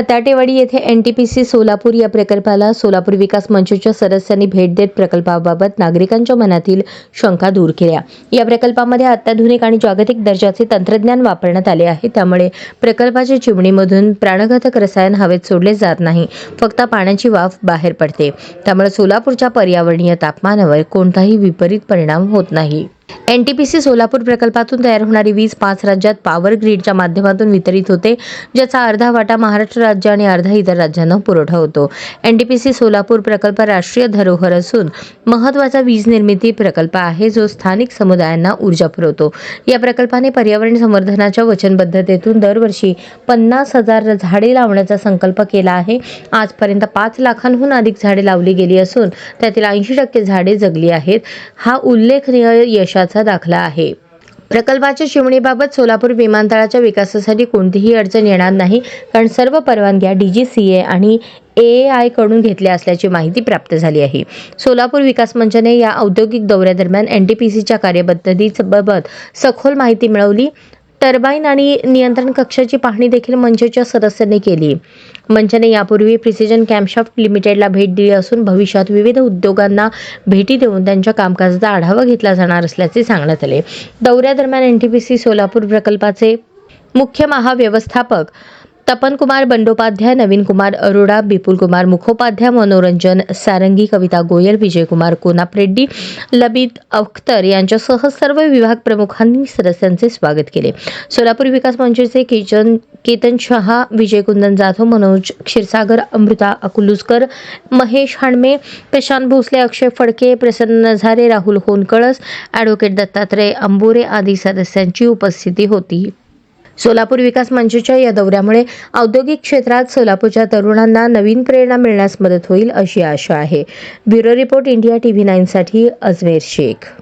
हताटेवाडी येथे एनटीपीसी सोलापूर या प्रकल्पाला सोलापूर विकास मंचच्या सदस्यांनी भेट देत प्रकल्पाबाबत नागरिकांच्या मनातील शंका दूर केल्या। या प्रकल्पामध्ये अत्याधुनिक आणि जागतिक दर्जाचे तंत्रज्ञान वापरण्यात आले आहे, त्यामुळे प्रकल्पाच्या चिमणीमधून प्राणघातक रसायन हवेत सोडले जात नाही, फक्त पाण्याची वाफ बाहेर पडते। त्यामुळे सोलापूरच्या पर्यावरणीय तापमानावर कोणताही विपरीत परिणाम होत नाही। एनटीपीसी सोलापूर प्रकल्पातून तयार होणारी वीज 5 राज्यात पॉवर ग्रीडच्या माध्यमातून वितरित होते, ज्याचा अर्धा वाटा महाराष्ट्र राज्य आणि अर्धा इतर राज्यांना पुरवठा होतो। एनटीपीसी सोलापूर प्रकल्प राष्ट्रीय धरोहर असून महत्त्वाचा वीज निर्मिती प्रकल्प आहे, जो स्थानिक समुदायांना ऊर्जा पुरवतो। या प्रकल्पाने पर्यावरण संवर्धनाच्या वचनबद्धतेतून दरवर्षी 50,000 झाडे लावण्याचा संकल्प केला आहे। आजपर्यंत 5 लाखांहून अधिक झाडे लावली गेली असून त्यातील 80% झाडे जगली आहेत। हा उल्लेखनीय यशाचा दाखला आहे। प्रकल्पाच्या चिमणीबाबत सोलापूर विमानतळाच्या विकासासाठी कोणतीही अडचण येणार नाही, कारण सर्व परवानग्या डीजीसीए आणि एएआय कडून घेतल्या असल्याची माहिती प्राप्त झाली आहे। सोलापूर विकास मंचने या औद्योगिक दौऱ्यादरम्यान एनटीपीसीच्या कार्यपद्धतीबाबत सखोल माहिती मिळवली। टर्बाइन आणि नियंत्रण कक्षाची पाहणी देखील मंचच्या सदस्यांनी केली। मंचने यापूर्वी प्रिसिजन कॅम्पशाफ्ट लिमिटेडला भेट दिली असून भविष्यात विविध उद्योगांना भेटी देऊन त्यांच्या कामकाजाचा आढावा घेतला जाणार असल्याचे सांगण्यात आले। दौऱ्यादरम्यान एनटीपीसी सोलापूर प्रकल्पाचे मुख्य महाव्यवस्थापक तपन कुमार बंडोपाध्याय, नवीन कुमार अरोड़ा, विपुल कुमार मुखोपाध्याय, मनोरंजन सारंगी, कविता गोयल, विजय कुमार कोनाप्रेड्डी, लबित अख्तर यांच्यासह सर्व विभाग प्रमुखांनी सदस्यांचे स्वागत केले। सोलापूर विकास मंचचे केतन शहा, विजय कुंदन जाधव, मनोज क्षीरसागर, अमृता अकुलुस्कर, महेश हाणमे, प्रशांत भोसले, अक्षय फडके, प्रसन्न नझारे, राहुल होनकळस, ॲडव्होकेट दत्तात्रय अंबोरे आदी सदस्यांची उपस्थिती होती। सोलापूर विकास मंचच्या या दौऱ्यामुळे औद्योगिक क्षेत्रात सोलापूरच्या तरुणांना नवीन प्रेरणा मिळण्यास मदत होईल, अशी आशा आहे। ब्युरो रिपोर्ट, इंडिया TV9 साठी अजमेर शेख।